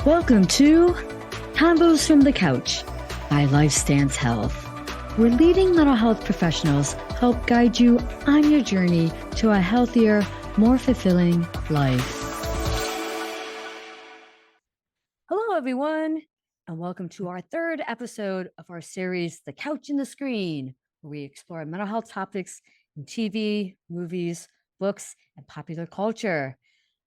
Welcome to Combos from the Couch by LifeStance Health, where leading mental health professionals help guide you on your journey to a healthier, more fulfilling life. Hello, everyone, and welcome to our third episode of our series, The Couch and the Screen, where we explore mental health topics in TV, movies, books, and popular culture.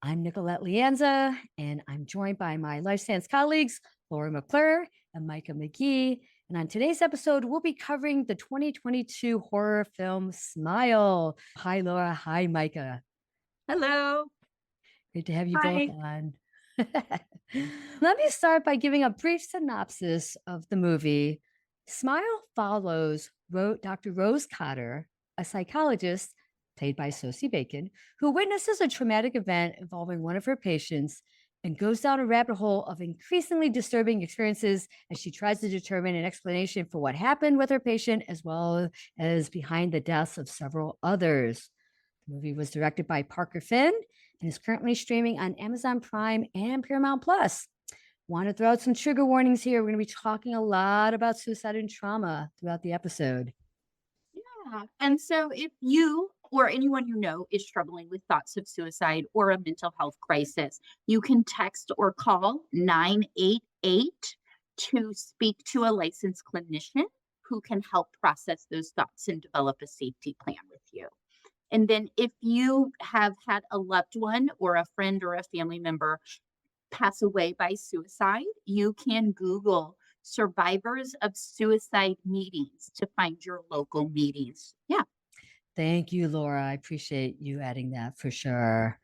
I'm Nicolette Lianza, and I'm joined by my LifeStance colleagues, Laura McClure and Mikka McGhee. And on today's episode, we'll be covering the 2022 horror film Smile. Hi, Laura. Hi, Mikka. Hello. Great to have you Hi. both on. Let me start by giving a brief synopsis of the movie. Smile follows Dr. Rose Cotter, a psychologist played by Sosie Bacon, who witnesses a traumatic event involving one of her patients and goes down a rabbit hole of increasingly disturbing experiences as she tries to determine an explanation for what happened with her patient, as well as behind the deaths of several others. The movie was directed by Parker Finn and is currently streaming on Amazon Prime and Paramount Plus. Want to throw out some trigger warnings here. We're going to be talking a lot about suicide and trauma throughout the episode. Yeah. And so if you or anyone you know is struggling with thoughts of suicide or a mental health crisis, you can text or call 988 to speak to a licensed clinician who can help process those thoughts and develop a safety plan with you. And then if you have had a loved one or a friend or a family member pass away by suicide, you can Google survivors of suicide meetings to find your local meetings. Yeah. Thank you, Laura. I appreciate you adding that for sure.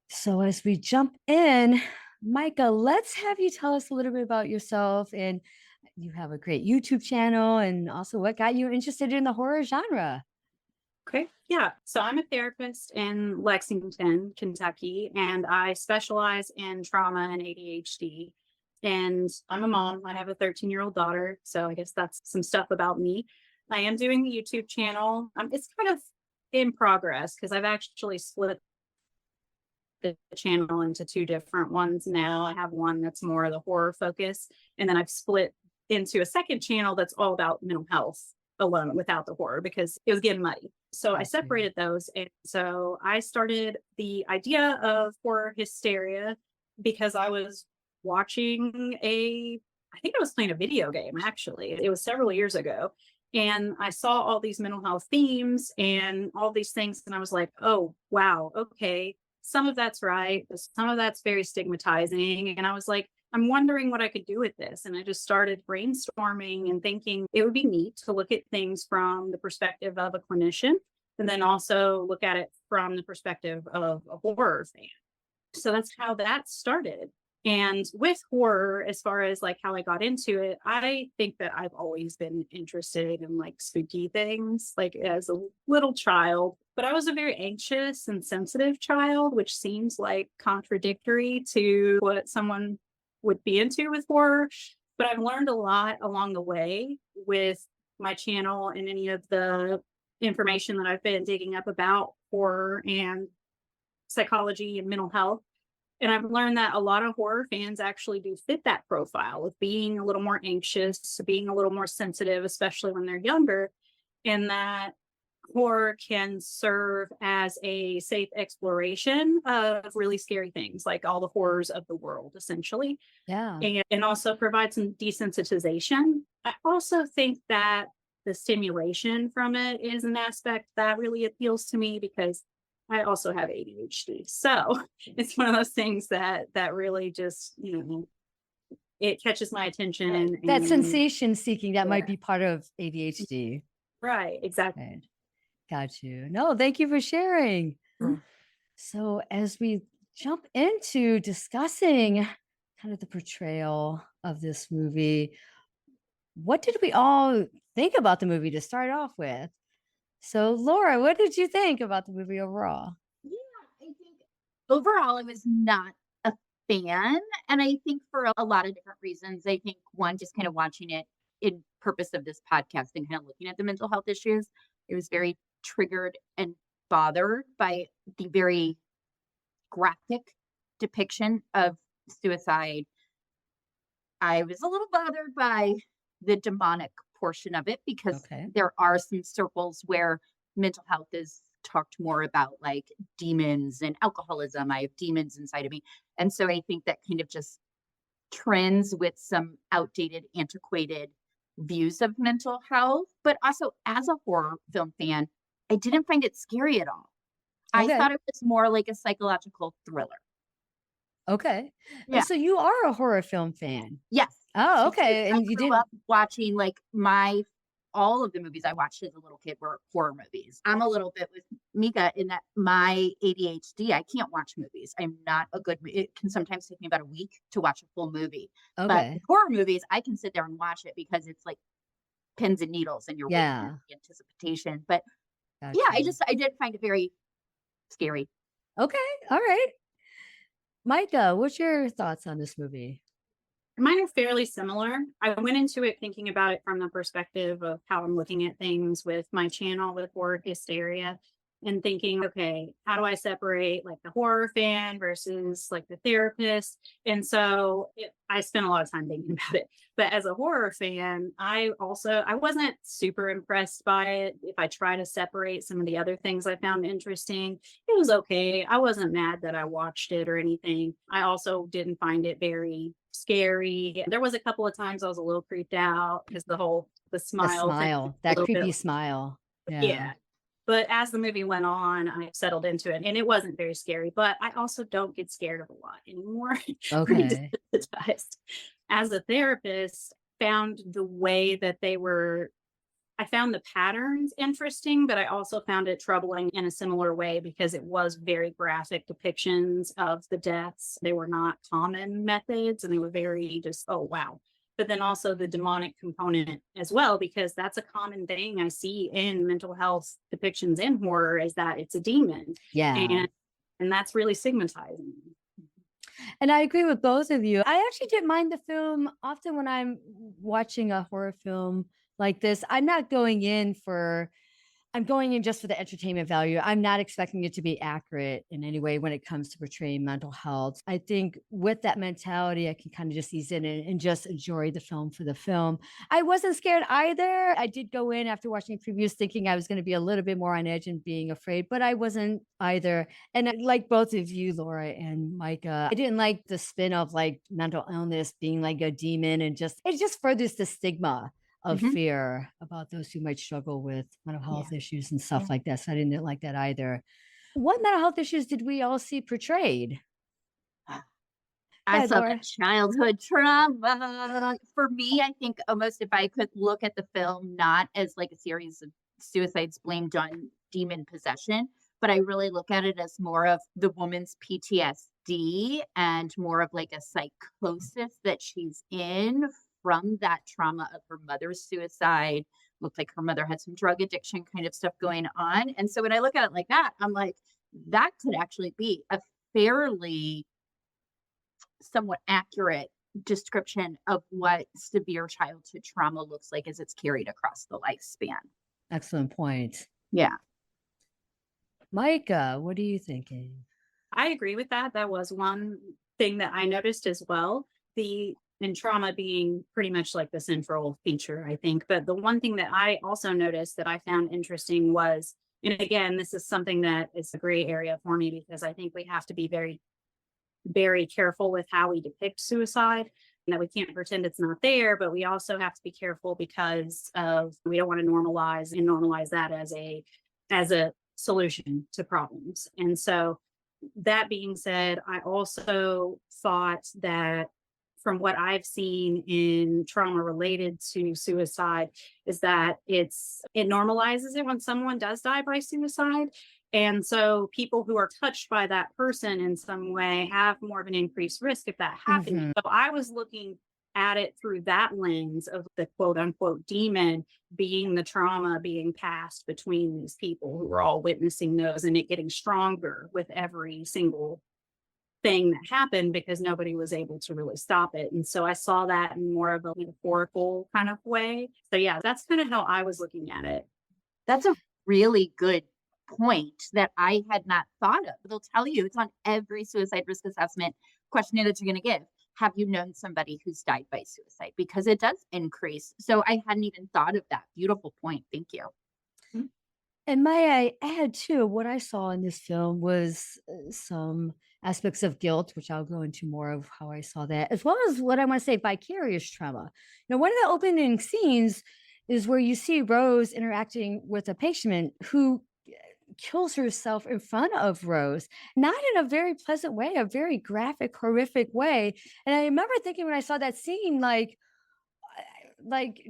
So as we jump in, Mikka, let's have you tell us a little bit about yourself. And you have a great YouTube channel, and also what got you interested in the horror genre. Okay. Yeah. So I'm a therapist in Lexington, Kentucky, and I specialize in trauma and ADHD. And I'm a mom. I have a 13-year-old daughter. So I guess that's some stuff about me. I am doing the YouTube channel. It's kind of in progress because I've actually split the channel into two different ones now. I have one that's more of the horror focus, and then I've split into a second channel that's all about mental health alone without the horror because it was getting muddy. So I separated those. And so I started the idea of horror hysteria because I was watching I think I was playing a video game, actually. It was several years ago. And I saw all these mental health themes and all these things. And I was like, oh, wow, okay. Some of that's right. Some of that's very stigmatizing. And I was like, I'm wondering what I could do with this. And I just started brainstorming and thinking it would be neat to look at things from the perspective of a clinician and then also look at it from the perspective of a horror fan. So that's how that started. And with horror, as far as like how I got into it, I think that I've always been interested in like spooky things, like as a little child. But I was a very anxious and sensitive child, which seems like contradictory to what someone would be into with horror. But I've learned a lot along the way with my channel and any of the information that I've been digging up about horror and psychology and mental health. And I've learned that a lot of horror fans actually do fit that profile of being a little more anxious, being a little more sensitive, especially when they're younger, and that horror can serve as a safe exploration of really scary things, like all the horrors of the world, essentially. Yeah. And also provide some desensitization. I also think that the stimulation from it is an aspect that really appeals to me because I also have ADHD. So it's one of those things that really just, it catches my attention. That sensation seeking that might be part of ADHD. Right, exactly. Right. Got you. No, thank you for sharing. So as we jump into discussing kind of the portrayal of this movie, what did we all think about the movie to start off with? So Laura, what did you think about the movie overall? Yeah, I think overall I was not a fan. And I think for a lot of different reasons. I think one, just kind of watching it in purpose of this podcast and kind of looking at the mental health issues, it was very triggered and bothered by the very graphic depiction of suicide, I was a little bothered by the demonic portion of it because Okay. there are some circles where mental health is talked more about, like demons and alcoholism. I have demons inside of me. And so I think that kind of just trends with some outdated, antiquated views of mental health. But also, as a horror film fan, I didn't find it scary at all. I Okay. thought it was more like a psychological thriller. Okay. Yeah. So you are a horror film fan. Yes. Oh, I did. okay. I And you grew did. up watching like all of the movies I watched as a little kid were horror movies. I'm a little bit with Mika in that my ADHD, I can't watch movies. I'm not a good, it can sometimes take me about a week to watch a full movie. But Okay. horror movies, I can sit there and watch it because it's like pins and needles and you're waiting Yeah. for the anticipation. But yeah, Gotcha. I did find it very scary. Okay. All right. Micah, what's your thoughts on this movie? Mine are fairly similar. I went into it thinking about it from the perspective of how I'm looking at things with my channel with horror hysteria and thinking, okay, how do I separate like the horror fan versus like the therapist? And so I spent a lot of time thinking about it. But as a horror fan, I wasn't super impressed by it. If I try to separate some of the other things I found interesting, it was okay. I wasn't mad that I watched it or anything. I also didn't find it very scary. There was a couple of times I was a little creeped out because the The smile thing was smile, a that little bit, creepy smile. Yeah. yeah. But as the movie went on, I settled into it and it wasn't very scary. But I also don't get scared of a lot anymore. Pretty Okay. desensitized. As a therapist, found the way that I found the patterns interesting, but I also found it troubling in a similar way because it was very graphic depictions of the deaths. They were not common methods and they were very just, oh, wow. But then also the demonic component as well, because that's a common thing I see in mental health depictions in horror is that it's a demon. Yeah. And that's really stigmatizing. And I agree with both of you. I actually didn't mind the film. Often when I'm watching a horror film like this, I'm going in just for the entertainment value. I'm not expecting it to be accurate in any way when it comes to portraying mental health. I think with that mentality, I can kind of just ease in and just enjoy the film for the film. I wasn't scared either. I did go in after watching previews thinking I was going to be a little bit more on edge and being afraid, but I wasn't either. And like both of you, Laura and Micah, I didn't like the spin of like mental illness being like a demon and it just furthers the stigma of Mhm. fear about those who might struggle with mental Yeah. health issues and stuff Yeah. like that. So I didn't like that either. What mental health issues did we all see portrayed? I Yeah, saw Laura. that childhood trauma. For me, I think almost if I could look at the film not as like a series of suicides blamed on demon possession, but I really look at it as more of the woman's PTSD and more of like a psychosis that she's in from that trauma of her mother's suicide. Looked like her mother had some drug addiction kind of stuff going on. And so when I look at it like that, I'm like, that could actually be a fairly somewhat accurate description of what severe childhood trauma looks like as it's carried across the lifespan. Excellent point. Yeah. Micah, what are you thinking? I agree with that. That was one thing that I noticed as well. And trauma being pretty much like the central feature, I think. But the one thing that I also noticed that I found interesting was, and again, this is something that is a gray area for me because I think we have to be very, very careful with how we depict suicide and that we can't pretend it's not there, but we also have to be careful because of we don't want to normalize that as a solution to problems. And so that being said, I also thought that from what I've seen in trauma related to suicide is that it normalizes it when someone does die by suicide. And so people who are touched by that person in some way have more of an increased risk if that happens. Mhm. So I was looking at it through that lens of the quote unquote demon being the trauma being passed between these people who were all witnessing those and it getting stronger with every single thing that happened because nobody was able to really stop it. And so I saw that in more of a metaphorical kind of way. So yeah, that's kind of how I was looking at it. That's a really good point that I had not thought of. They'll tell you it's on every suicide risk assessment questionnaire that you're going to give. Have you known somebody who's died by suicide? Because it does increase. So I hadn't even thought of that. Beautiful point. Thank you. Mhm. And might I add too, what I saw in this film was some aspects of guilt, which I'll go into more of how I saw that, as well as what I want to say vicarious trauma. One of the opening scenes is where you see Rose interacting with a patient who kills herself in front of Rose, not in a very pleasant way, a very graphic, horrific way. And I remember thinking when I saw that scene, like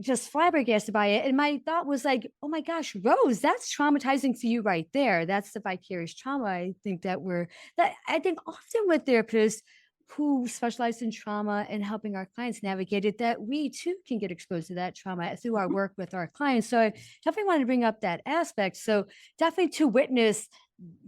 just flabbergasted by it. And my thought was like, oh my gosh, Rose, that's traumatizing for you right there. That's the vicarious trauma. I think often with therapists who specialize in trauma and helping our clients navigate it, that we too can get exposed to that trauma through our work with our clients. So I definitely want to bring up that aspect. So definitely to witness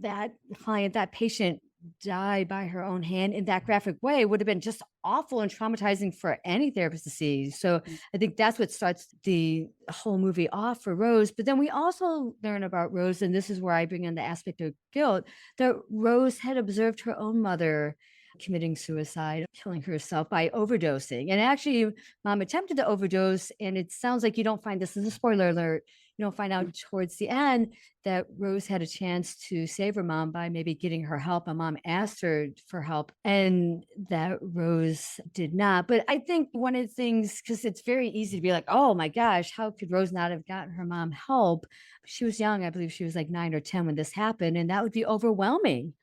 that client, that patient die by her own hand in that graphic way would have been just awful and traumatizing for any therapist to see. So I think that's what starts the whole movie off for Rose. But then we also learn about Rose, and this is where I bring in the aspect of guilt, that Rose had observed her own mother committing suicide, killing herself by overdosing. And actually, mom attempted to overdose, and it sounds like you don't find this as a spoiler alert. You don't find out towards the end that Rose had a chance to save her mom by maybe getting her help. And mom asked her for help, and that Rose did not. But I think one of the things, because it's very easy to be like, oh my gosh, how could Rose not have gotten her mom help? She was young. I believe she was like 9 or 10 when this happened. And that would be overwhelming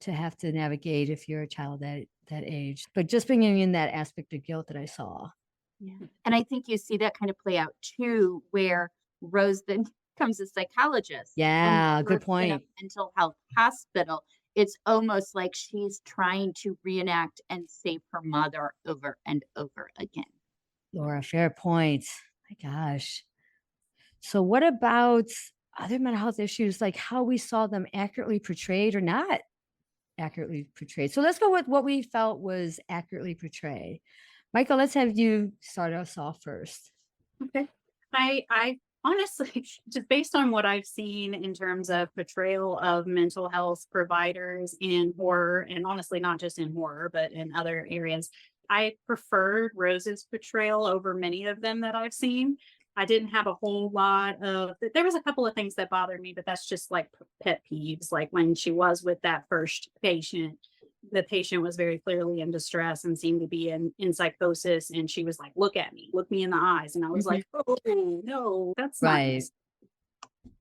to have to navigate if you're a child that age. But just bringing in that aspect of guilt that I saw. Yeah. And I think you see that kind of play out too, where Rose then becomes a psychologist and Yeah, good works in a point. mental health hospital. It's almost like she's trying to reenact and save her mother over and over again. Laura, fair point. My gosh. So what about other mental health issues, like how we saw them accurately portrayed or not accurately portrayed? So let's go with what we felt was accurately portrayed. Michael, let's have you start us off first. Okay. I honestly, just based on what I've seen in terms of portrayal of mental health providers in horror, and honestly, not just in horror, but in other areas, I preferred Rose's portrayal over many of them that I've seen. I didn't have a whole lot of, there was a couple of things that bothered me, but that's just like pet peeves. Like when she was with that first patient, the patient was very clearly in distress and seemed to be in psychosis. And she was like, look at me, look me in the eyes. And I was like, oh, no, that's not Right. nice.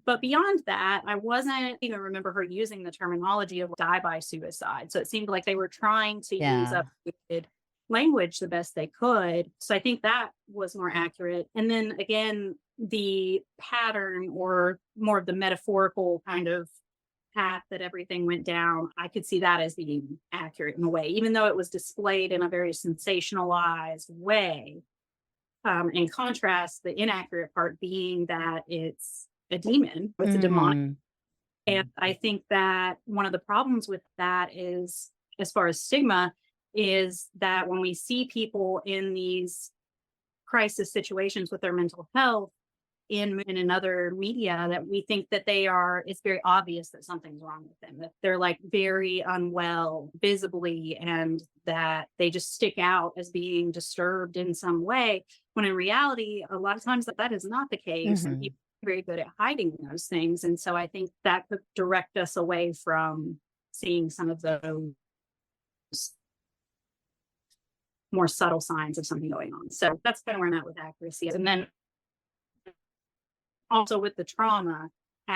But beyond that, I wasn't even remember her using the terminology of die by suicide. So it seemed like they were trying to use Yeah. updated language the best they could. So I think that was more accurate. And then again, the pattern or more of the metaphorical kind of path that everything went down, I could see that as being accurate in a way, even though it was displayed in a very sensationalized way. In contrast, the inaccurate part being that it's a demon, it's a demonic. Mhm. And I think that one of the problems with that is, as far as stigma, is that when we see people in these crisis situations with their mental health in other media, that we think that it's very obvious that something's wrong with them, that they're like very unwell visibly, and that they just stick out as being disturbed in some way, when in reality, a lot of times that is not the case. And Mhm. people are very good at hiding those things. And so I think that could direct us away from seeing some of those more subtle signs of something going on. So that's kind of where I'm at with accuracy. And then also with the trauma,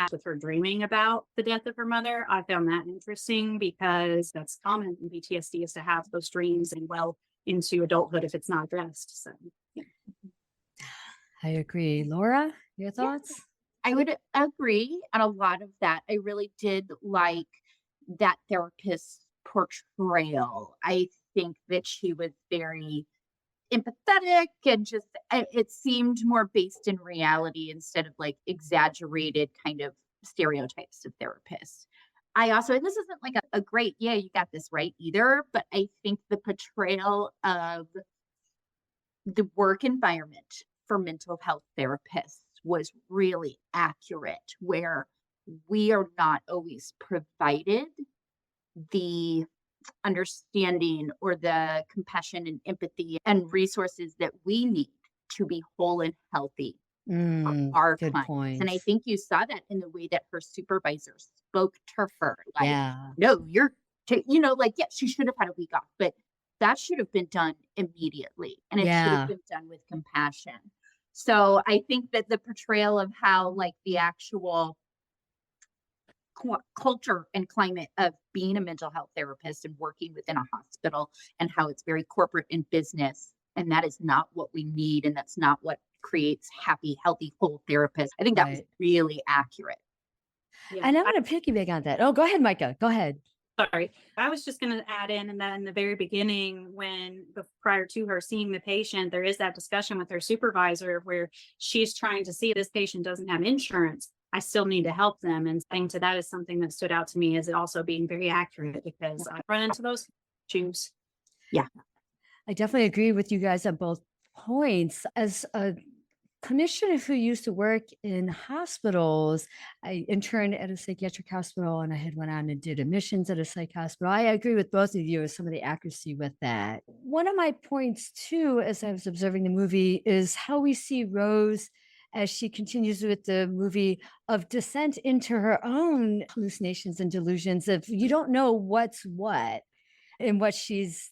with her dreaming about the death of her mother, I found that interesting because that's common in PTSD, is to have those dreams and well into adulthood if it's not addressed. So yeah. I agree. Laura, your Yeah, thoughts? I would agree on a lot of that. I really did like that therapist's portrayal. I think that she was very empathetic and just it seemed more based in reality instead of like exaggerated kind of stereotypes of therapists. I also, and this isn't like a great, yeah, you got this right either, but I think the portrayal of the work environment for mental health therapists was really accurate, where we are not always provided the understanding or the compassion and empathy and resources that we need to be whole and healthy for our Good clients. And I points. think you saw that in the way that her supervisor spoke to her. Like, Yeah. no, like, yeah, she should have had a week off, but that should have been done immediately. And it should have Yeah. been done with compassion. So I think that the portrayal of how, like, the actual culture and climate of being a mental health therapist and working within a hospital, and how it's very corporate and business, and that is not what we need, and that's not what creates happy, healthy, whole therapists. I think that was Right. really accurate. Yeah. And I'm going to piggyback on that. Oh, go ahead, Micah. Go ahead. Sorry. I was just going to add in, and that in the very beginning, prior to her seeing the patient, there is that discussion with her supervisor where she's trying to see this patient doesn't have insurance. I still need to help them. And saying to that is something that stood out to me as it also being very accurate, because I run into those issues. Yeah. I definitely agree with you guys on both points. As a clinician who used to work in hospitals, I interned at a psychiatric hospital and I had went on and did admissions at a psych hospital. I agree with both of you as some of the accuracy with that. One of my points too, as I was observing the movie, is how we see Rose as she continues with the movie of descent into her own hallucinations and delusions of you don't know what's what and what she's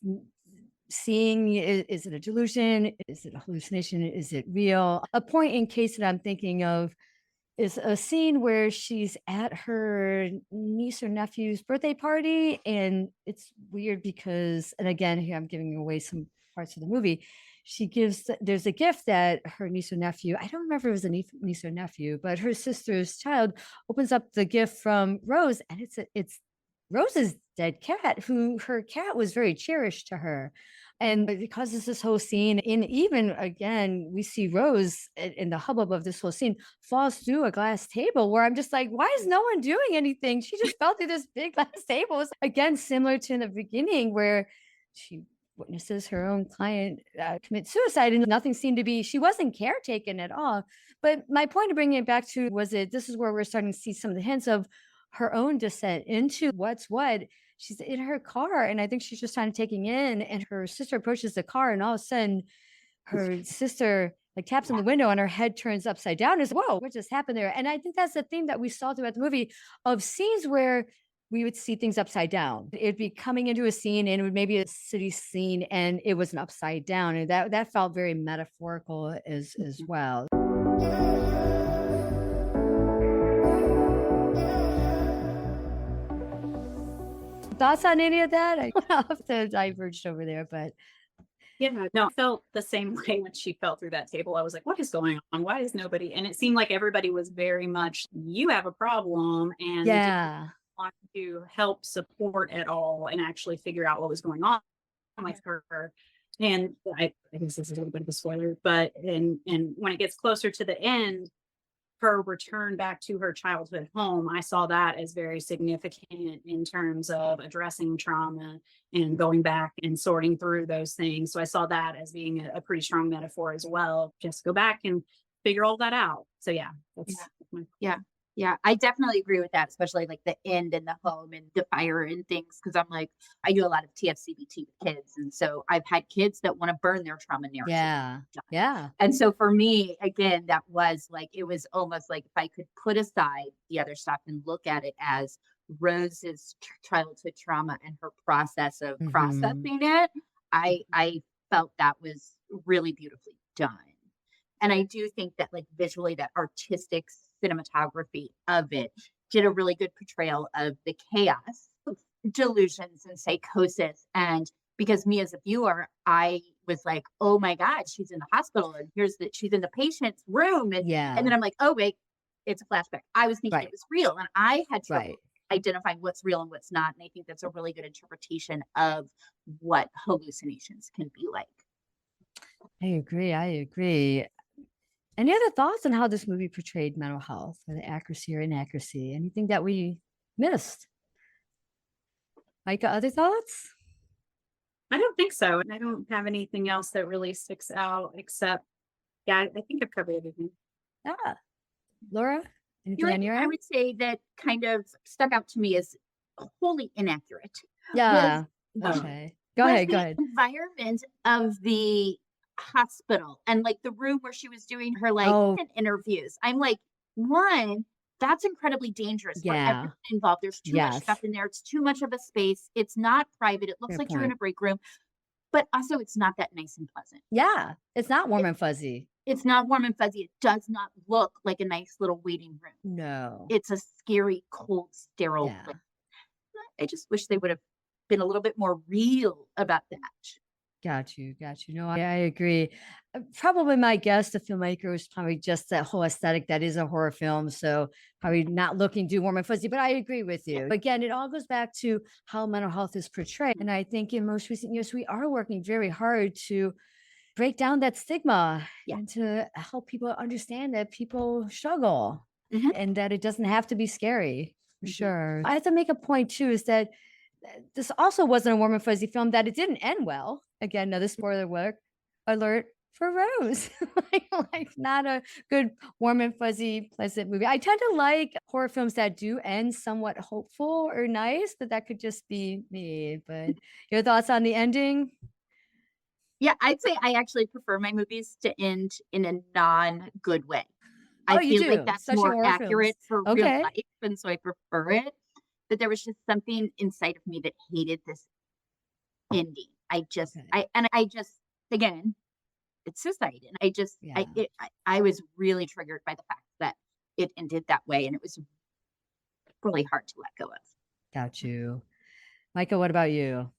seeing. Is it a delusion? Is it a hallucination? Is it real? A point in case that I'm thinking of is a scene where she's at her niece or nephew's birthday party. And it's weird because, and again, here I'm giving away some parts of the movie. There's a gift that her niece or nephew, I don't remember if it was a niece or nephew, but her sister's child opens up the gift from Rose, and it's Rose's dead cat, who her cat was very cherished to her. And it causes this whole scene. And even again, we see Rose in the hubbub of this whole scene falls through a glass table where I'm just like, why is no one doing anything? She just fell through this big glass table. It's, again, similar to in the beginning where she witnesses her own client commit suicide and nothing seemed to be, she wasn't caretaken at all. But my point of bringing it back to this is where we're starting to see some of the hints of her own descent into what's what. She's in her car and I think she's just trying to taking in, and her sister approaches the car and all of a sudden her sister like taps on the window and her head turns upside down. Is whoa, what just happened there? And I think that's the theme that we saw throughout the movie of scenes where we would see things upside down. It'd be coming into a scene and it would maybe a city scene and it was an upside down. And that felt very metaphorical as well. Thoughts on any of that? I have to diverged over there, but Yeah, no, I felt the same way when she fell through that table. I was like, what is going on? Why is nobody? And it seemed like everybody was very much, you have a problem, and they didn't yeah. want to help support at all and actually figure out what was going on with her. And I guess this is a little bit of a spoiler, but and when it gets closer to the end, her return back to her childhood home, I saw that as very significant in terms of addressing trauma and going back and sorting through those things. So I saw that as being a pretty strong metaphor as well. Just go back and figure all that out. So yeah, that's my Yeah, I definitely agree with that, especially like the end and the home and the fire and things. Cause I'm like, I do a lot of TFCBT with kids. And so I've had kids that want to burn their trauma narrative. Yeah. Yeah. And so for me, again, that was like, it was almost like if I could put aside the other stuff and look at it as Rose's childhood trauma and her process of processing it, I felt that was really beautifully done. And I do think that like visually that artistic cinematography of it did a really good portrayal of the chaos, delusions and psychosis. And because me as a viewer, I was like, oh my God, she's in the hospital and she's in the patient's room. And then I'm like, oh wait, it's a flashback. I was thinking it was real. And I had trouble identifying what's real and what's not. And I think that's a really good interpretation of what hallucinations can be like. I agree. Any other thoughts on how this movie portrayed mental health, or the accuracy or inaccuracy? Anything that we missed? Micah, other thoughts? I don't think so. I don't have anything else that really sticks out except, I think I've covered everything. Yeah. Laura, anything on your end? I would say that kind of stuck out to me as wholly inaccurate. Yeah. Okay. Go was ahead. Go the ahead. environment of the hospital and like the room where she was doing her like Oh, interviews. I'm like, one, that's incredibly dangerous for yeah. everyone involved. There's too much stuff Yes. in there. It's too much of a space. It's not private. It looks Fair like you're in point. a break room, but also it's not that nice and pleasant. Yeah. It's not warm and fuzzy. It's not warm and fuzzy. It does not look like a nice little waiting room. No. It's a scary, cold, sterile Yeah. place. I just wish they would have been a little bit more real about that. Got you. Got you. No, I agree. Probably my guess, the filmmaker was probably just that whole aesthetic that is a horror film. So probably not looking too warm and fuzzy, but I agree with Yeah. you. Again, it all goes back to how mental health is portrayed. And I think in most recent years, we are working very hard to break down that stigma Yeah. and to help people understand that people struggle Mhm. and that it doesn't have to be scary. For Mhm. sure. I have to make a point too is that this also wasn't a warm and fuzzy film, that it didn't end well. Again, another spoiler alert for Rose. like not a good warm and fuzzy, pleasant movie. I tend to like horror films that do end somewhat hopeful or nice, but that could just be me. But your thoughts on the ending? Yeah, I'd say I actually prefer my movies to end in a non-good way. Oh, I you feel like do, that's especially more horror films. accurate for real Okay. life, and so I prefer it. But there was just something inside of me that hated this ending. Okay. I just again, it's suicide, and Yeah. I was really triggered by the fact that it ended that way, and it was really hard to let go of. Got you. Micah, what about you?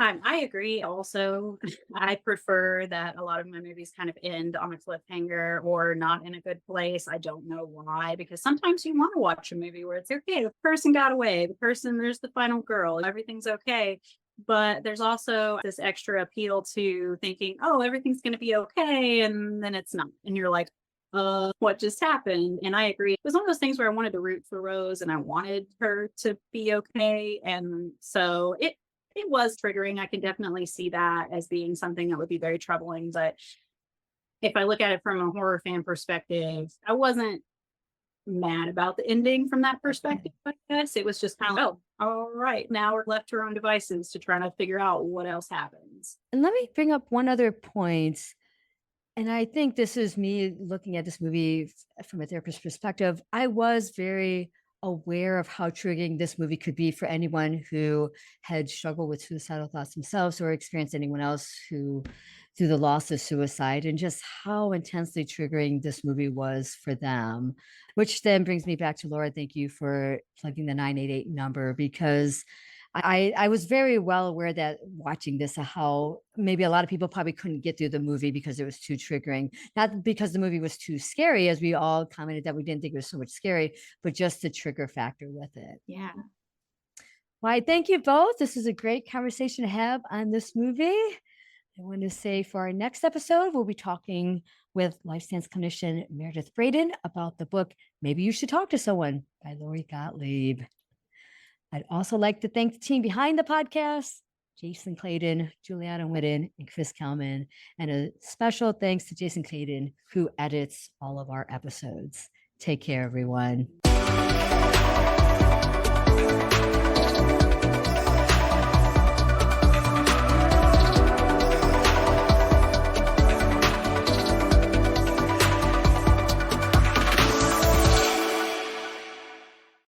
I agree also. I prefer that a lot of my movies kind of end on a cliffhanger or not in a good place. I don't know why, because sometimes you want to watch a movie where it's okay, the person got away, there's the final girl, everything's okay. But there's also this extra appeal to thinking, oh, everything's going to be okay. And then it's not. And you're like, what just happened? And I agree. It was one of those things where I wanted to root for Rose and I wanted her to be okay. And so it was triggering. I can definitely see that as being something that would be very troubling. But if I look at it from a horror fan perspective, I wasn't mad about the ending from that perspective. I guess it was just kind of, oh, all right, now we're left to our own devices to try to figure out what else happens. And let me bring up one other point. And I think this is me looking at this movie from a therapist's perspective. I was very aware of how triggering this movie could be for anyone who had struggled with suicidal thoughts themselves or experienced anyone else who through the loss of suicide, and just how intensely triggering this movie was for them. Which then brings me back to Laura. Thank you for plugging the 988 number, because I was very well aware that watching this, how maybe a lot of people probably couldn't get through the movie because it was too triggering. Not because the movie was too scary, as we all commented that we didn't think it was so much scary, but just the trigger factor with it. Yeah. Well, I thank you both. This is a great conversation to have on this movie. I want to say for our next episode, we'll be talking with LifeStance clinician Meredith Braden about the book Maybe You Should Talk to Someone by Lori Gottlieb. I'd also like to thank the team behind the podcast, Jason Clayton, Juliana Whitten, and Chris Kelman. And a special thanks to Jason Clayton, who edits all of our episodes. Take care, everyone.